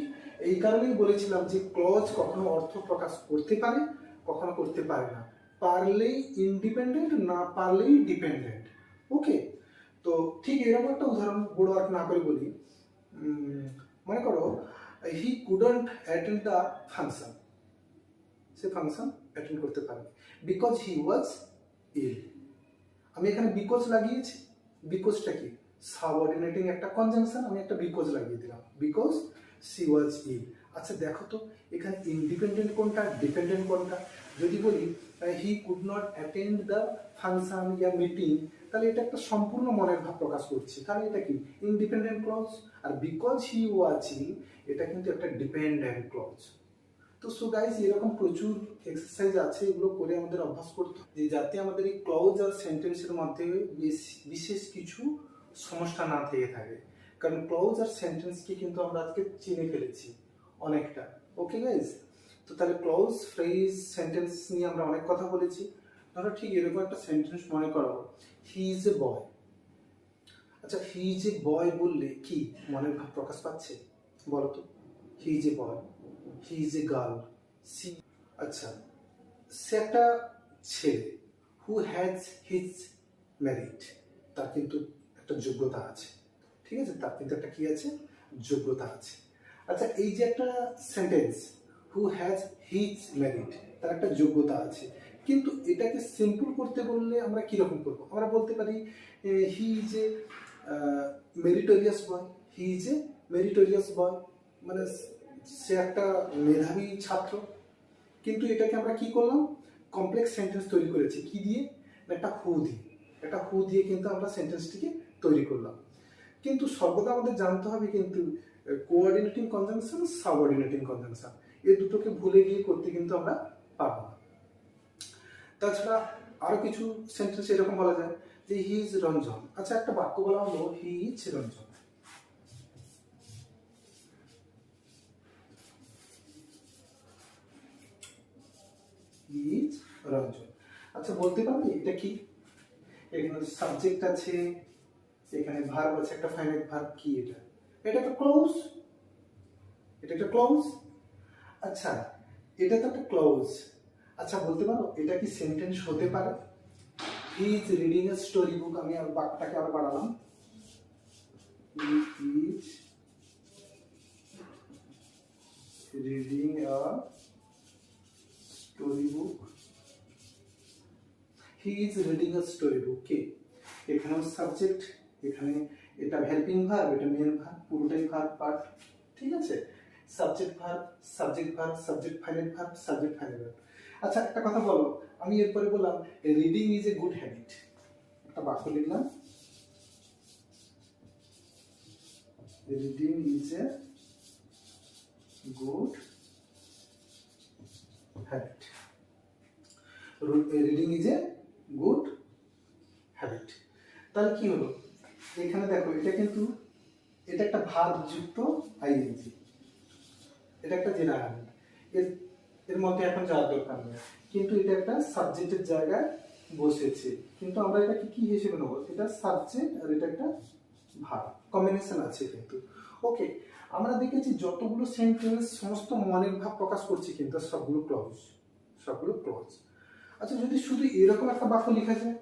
S1: এই কারণেই বলেছিলাম যে ক্লজ কখনো অর্থ প্রকাশ করতে পারে কখনো করতে পারে না, পারলেই ইন্ডিপেন্ডেন্ট না পারলেই ডিপেন্ডেন্ট। ওকে, তো ঠিক এরকম একটা উদাহরণ বোর্ড ওয়ার্ক না করে বলি, মনে করো হি couldn't attend the function, say function attend করতে পারেনি বিকজ হি ওয়াজ ইল। আমি এখানে বিকজ লাগিয়েছি, বিকজটা কি সাবঅর্ডিনেটিং একটা কনজাংশন, আমি একটা বিকজ লাগিয়ে দিলাম, বিকজ সি ওয়াজ ইল। আচ্ছা দেখো তো এখানে ইন্ডিপেন্ডেন্ট কোনটা ডিপেন্ডেন্ট কোনটা, যদি বলি he could not attend the function yeah meeting, তাহলে এটা একটা সম্পূর্ণ মনের ভাব প্রকাশ করছে, তাহলে এটা কি ইন্ডিপেন্ডেন্ট ক্লজ। আর বিকজ হি ওয়াজ ইল এটা কিন্তু একটা ডিপেন্ডেন্ট ক্লজ। তো সো গাইস এরকম প্রচুর এক্সারসাইজ আছে, এগুলো করে আমাদের অভ্যাস করতে হবে যাতে আমাদের এই ক্লজ আর সেন্টেন্সের মধ্যে বিশেষ কিছু সমস্যা না থেকে থাকে, কারণ ক্লজ আর সেন্টেন্সকে কিন্তু আমরা আজকে চিনে ফেলেছি অনেকটা। ওকে গাইস, তো তাহলে ক্লজ ফ্রেজ সেন্টেন্স নিয়ে আমরা অনেক কথা বলেছি। ধরো ঠিক এরকম একটা সেন্টেন্স মনে করো, হি ইজ এ বয়। আচ্ছা হি ইজ এ বয় বললে কি মনের ভাব প্রকাশ পাচ্ছে বলো তো, he is a boy, he is a girl, see, আচ্ছা সে একটা ছেলে, হু হ্যাজ হিজ মেরিট, তার কিন্তু একটা যোগ্যতা আছে, ঠিক আছে, তার কিন্তু একটা কি আছে যোগ্যতা আছে। আচ্ছা এই যে একটা sentence who has his merit, তার একটা যোগ্যতা আছে, কিন্তু এটাকে সিম্পল করতে বললে আমরা কিরকম করবো, আমরা বলতে পারি he is a meritorious boy, he is a meritorious boy, মানে সে একটা মেধাবী ছাত্র। কিন্তু এটাকে আমরা কি করলাম কমপ্লেক্স সেন্টেন্স তৈরি করেছি কি দিয়ে, একটা হু দিয়ে, একটা হু দিয়ে কিন্তু আমরা সেন্টেন্সটিকে তৈরি করলাম। কিন্তু সর্বদা আমাদের জানতে হবে কিন্তু কোঅর্ডিনেটিং কনজাংশন সাবঅর্ডিনেটিং কনজাংশন, এই দুটোকে ভুলে গিয়ে করতে কিন্তু আমরা পারবো না। তাছাড়া আরো কিছু সেন্টেন্স এরকম বলা যায় যে হি ইজ রঞ্জন। আচ্ছা একটা বাক্য বলা হলো he is Ranjan, he is Ranjan. আচ্ছা বলতে পারবে এটা কি, এখানে সাবজেক্ট আছে, এখানে ভার্ব আছে, একটা ফাইনাইট ভার্ব, কি এটা, এটা একটা ক্লজ, এটা একটা ক্লজ। আচ্ছা এটা তো একটা ক্লজ, আচ্ছা বলতে পারো এটা কি সেন্টেন্স হতে পারে, he is reading a story book, আমি আর বাক্যটাকে আরো বাড়ালাম, he is reading a story book, he is reading a story book. কে? এখানেও সাবজেক্ট, এখানে এটা হেল্পিং ভার্ব, এটা মেন ভার্ব, পুরোটাই ভার্ব পার্ট। ঠিক আছে, subject verb, subject verb, subject final verb, subject final verb. আচ্ছা একটা কথা বলো, আমি এরপরে বললাম reading is a good habit. একটা বাক্য লিখলাম, reading is a good habit. Reading is a good habit. তাহলে কি হলো, এখানে দেখো এটা কিন্তু এটা একটা ভার্ব যুক্ত আইএনজি, এটা একটা জেনারেল, এর মধ্যে এখন যাওয়ার দরকার নেই, কিন্তু এটা একটা সাবজেক্টের জায়গায় বসেছে, কিন্তু আমরা এটাকে কি হিসেবে নেবো, এটা সাবজেক্ট আর এটা একটা ভার্ব, কম্বিনেশন আছে কিন্তু। ওকে, আমরা দেখেছি যতগুলো সেন্টেন্স সমস্ত মনের ভাব প্রকাশ করছে কিন্তু সবগুলো ক্লজ, সবগুলো ক্লজ। আচ্ছা যদি শুধু এরকম একটা বাক্য লেখা যায়,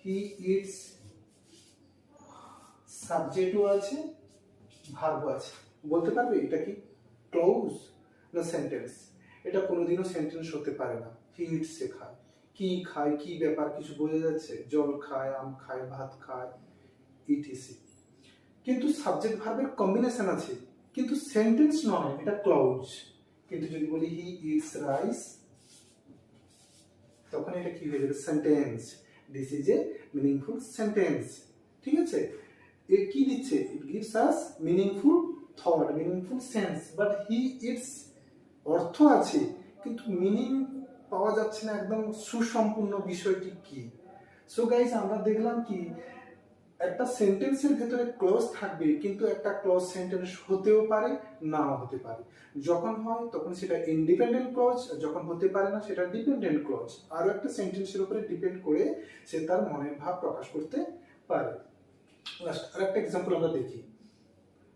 S1: হি ইটস, সাবজেক্টও আছে ভার্বও আছে, বলতে পারবে এটা কি ক্লজ না সেন্টেন্স? এটা কোনোদিনও সেন্টেন্স হতে পারে না। হি ইটস এ খায়, কি খায়, কি ব্যাপার কিছু বোঝা যাচ্ছে, জল খায়, আম খায়, ভাত খায়, ইটিসি। কিন্তু সাবজেক্ট ভার্বের কম্বিনেশন আছে, কিন্তু সেন্টেন্স নয়, এটা ক্লজ। কিন্তু যদি বলি হি ইটস রাইস, তখন এটা কি হয়ে যাবে, sentence. This is a meaningful sentence. ঠিক আছে, এর কি দিচ্ছে, it gives us meaningful thought, meaningful sense. But he eats অর্থ আছে, কিন্তু মিনিং পাওয়া যাচ্ছে না একদম সুসম্পূর্ণ বিষয়টি কি। সো গাইস আমরা দেখলাম কি একটা সেন্টেন্সের ভেতরে ক্লজ থাকবে, কিন্তু একটা ক্লজ সেন্টেন্স হতেও পারে নাও হতে পারে। যখন হয় তখন সেটা ইন্ডিপেন্ডেন্ট ক্লজ, যখন হতে পারে না সেটা ডিপেন্ডেন্ট ক্লজ। আরো একটা সেন্টেন্সের উপরে ডিপেন্ড করে সে তার মনের ভাব প্রকাশ করতে পারে। আর একটা এক্সাম্পল আমরা দেখি,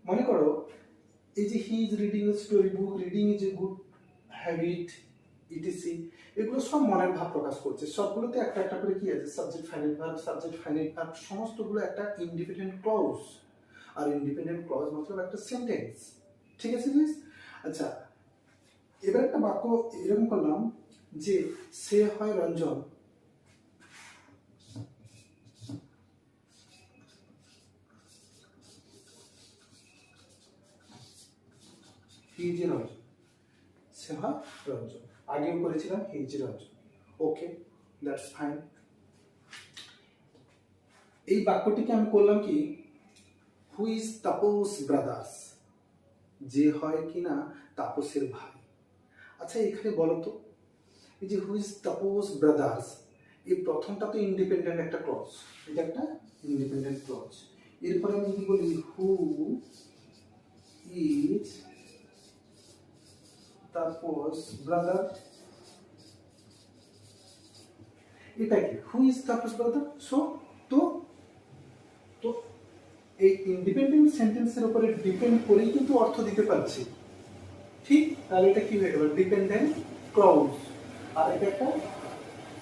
S1: মনে করো এই যে হি is reading a story book, reading is a good habit, etc, এগুলো সব মনের ভাব প্রকাশ করছে। সবগুলোতে একটা একটা করে কি আছে, subject final verb, subject final verb, সমস্তগুলো একটা ইন্ডিপেন্ডেন্ট ক্লজ। আর ইন্ডিপেন্ডেন্ট ক্লজ মতলব একটা সেন্টেন্স। ঠিক আছে গাইস? আচ্ছা এবার একটা বাক্য এরকম করলাম যে সে হয় Ranjan, he is a Ranjan, সে হয় রঞ্জন। আগেও করেছিলাম he is a Ranjan. Okay, that's fine. এই বাক্যটিকে আমি করলাম কি, হু ইজ তাপস ব্রাদার্স, যে হয় কিনা তাপসের ভাই। আচ্ছা এখানে বলো তো, এই যে হু ইজ তাপস ব্রাদার্স, এই প্রথমটা তো ইন্ডিপেন্ডেন্ট একটা ক্লজ, এটা একটা ইন্ডিপেন্ডেন্ট ক্লজ। এরপরে আমি যদি বলি হু ইজ তাপস ব্রাদার, এটা কি who is Tapas brother. So তো তো এই ইন্ডিপেন্ডেন্ট সেন্টেন্সের উপরে ডিপেন্ড করেই কিন্তু অর্থ দিতে পারছি। ঠিক, তাহলে এটা কি হয়ে গেল, ডিপেন্ডেন্ট ক্লজ। আর এটা একটা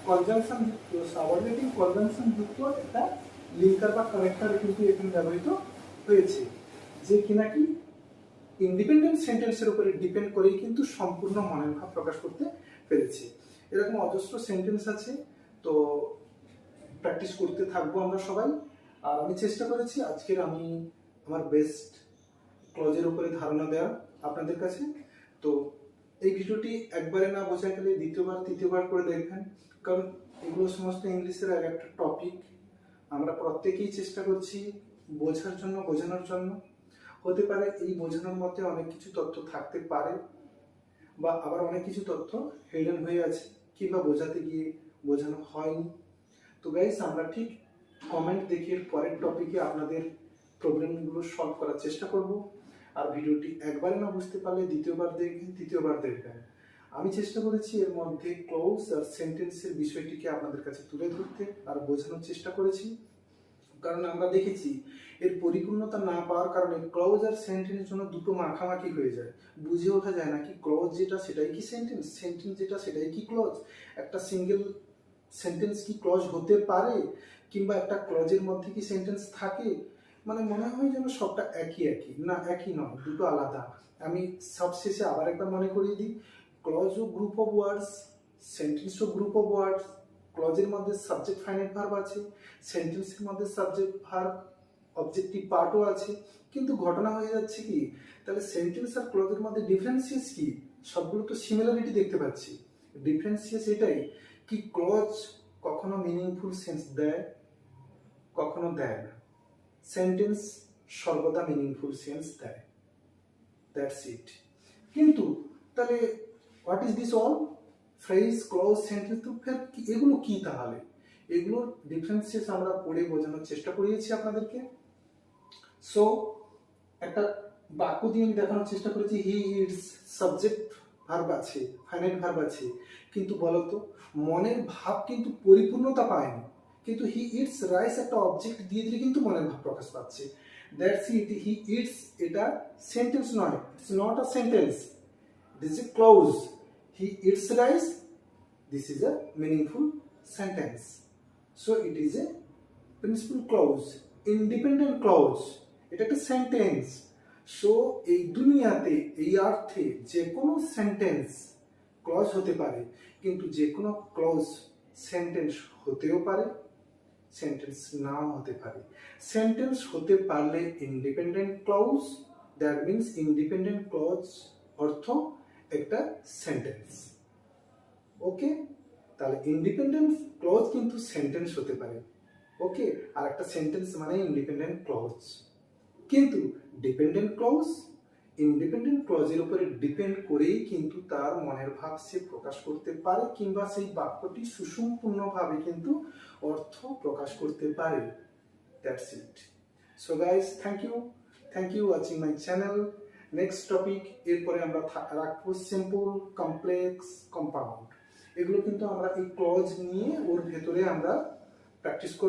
S1: কনজাংশন যুক্ত, সাবঅর্ডিনেটিং কনজাংশন যুক্ত একটা লিঙ্কার বা কানেক্টর কিন্তু এখানে ব্যবহৃত হয়েছে, যে কিনা কি ইন্ডিপেন্ডেন্ট সেন্টেন্সের উপরে ডিপেন্ড করেই কিন্তু সম্পূর্ণ মনের ভাব প্রকাশ করতে পেরেছি। এরকম অজস্র সেন্টেন্স আছে, তো প্র্যাকটিস করতে থাকবো আমরা সবাই। আর আমি চেষ্টা করেছি আজকের আমি আমার বেস্ট ক্লজের উপরে ধারণা দেওয়া আপনাদের কাছে। তো এই ভিডিওটি একবারে না বোঝা গেলে দ্বিতীয়বার তৃতীয়বার করে দেখবেন, কারণ এগুলো সমস্ত ইংলিশের আর একটা টপিক। আমরা প্রত্যেকেই চেষ্টা করছি বোঝার জন্য, বোঝানোর জন্য। হতে পারে এই বোঝানোর মধ্যে অনেক কিছু তথ্য থাকতে পারে, বা আবার অনেক কিছু তথ্য হিডেন হয়ে আছে, কিংবা বোঝাতে গিয়ে বোঝানো হয়নি। তো গাইস আমরা ঠিক কমেন্ট দেখে পরের টপিকে আপনাদের প্রবলেমগুলো সলভ করার চেষ্টা করব। আর ভিডিওটি একবারে না বুঝতে পারলে দ্বিতীয়বার দেখবেন, তৃতীয়বার দেখবেন। আমি চেষ্টা করেছি এর মধ্যে ক্লজ আর সেন্টেন্সের বিষয়টিকে আপনাদের কাছে তুলে ধরতে আর বোঝানোর চেষ্টা করেছি, কারণ আমরা দেখেছি এর পরিপূর্ণতা না পাওয়ার কারণে ক্লজ আর সেন্টেন্স জন্য দুটো মাখামাখি হয়ে যায়, বুঝে ওঠা যায় না কি ক্লজ যেটা সেটাই কি সেন্টেন্স, সেন্টেন্স যেটা সেটাই কি ক্লজ। একটা সিঙ্গেল সেন্টেন্স কি ক্লজ হতে পারে, কিংবা একটা ক্লজের মধ্যে কি সেন্টেন্স থাকে, মানে মনে হয় যেন সবটা একই একই, না একই নয়, দুটো আলাদা। আমি সবশেষে আবার একবার মনে করিয়ে দিই, ক্লজ ও গ্রুপ অফ ওয়ার্ডস, সেন্টেন্সও গ্রুপ অফ ওয়ার্ডস, ক্লজের মধ্যে সাবজেক্ট ফাইনাইট ভার্ব আছে, সেন্টেন্সের মধ্যে সাবজেক্ট ভার্ব অবজেক্টিভ পার্টও আছে, কিন্তু ঘটনা হয়ে যাচ্ছে কি, তাহলে সেন্টেন্স আর ক্লজের মধ্যে ডিফারেন্সিয়েস কি? সবগুলো তো সিমিলারিটি দেখতে পাচ্ছি। ডিফারেন্সিয়েস এটাই কি ক্লজ কখনো মিনিংফুল সেন্স দেয়, কখনো দেয় না। সেন্টেন্স সর্বদা মিনিংফুল সেন্স দেয়। That's it. কিন্তু তাহলে what is this all? Phrase, clause, sentence, তো ফের এগুলো কি তাহলে? এগুলোর ডিফারেন্সিয়েস আমরা পড়ে বোঝানোর চেষ্টা করিয়েছি আপনাদেরকে। সো একটা বাক্য দিয়ে আমি দেখানোর চেষ্টা করেছি, হি ইটস, সাবজেক্ট ভার্ব আছে, ফাইনাইট ভার্ব আছে, কিন্তু বলতো মনের ভাব কিন্তু পরিপূর্ণতা পায়নি। কিন্তু হি ইটস রাইস একটা অবজেক্ট দিয়ে দিলে কিন্তু মনের ভাব প্রকাশ পাচ্ছে। That's it. হি ইটস এটা সেন্টেন্স নয়, it's not a sentence, it is a clause. He eats rice, this is a meaningful sentence. So it is a principal clause, independent clause. এটা একটা সেন্টেন্স। সো এই দুনিয়াতে, এই অর্থে যে কোনো সেন্টেন্স ক্লজ হতে পারে, কিন্তু যে কোনো ক্লজ সেন্টেন্স হতেও পারে, সেন্টেন্স নাও হতে পারে। সেন্টেন্স হতে পারলে independent clause, that means independent clause অর্থ একটা সেন্টেন্স। ওকে, তাহলে ইন্ডিপেন্ডেন্ট ক্লজ কিন্তু সেন্টেন্স হতে পারে। ওকে, আর একটা সেন্টেন্স মানে ইন্ডিপেন্ডেন্ট ক্লজ। কিন্তু ডিপেন্ডেন্ট ক্লজ ইন্ডিপেন্ডেন্ট ক্লজের উপরে ডিপেন্ড করেই কিন্তু তার মনের ভাব সে প্রকাশ করতে পারে, কিংবা সেই বাক্যটি সুসম্পূর্ণভাবে কিন্তু অর্থ প্রকাশ করতে পারে। That's it. So guys, thank you watching my channel. Next topic, এরপরে আমরা রাখবো সিম্পল, কমপ্লেক্স, কম্পাউন্ড। এগুলো কিন্তু আমরা এই ক্লজ নিয়ে ওর ভেতরে আমরা প্র্যাকটিস করব।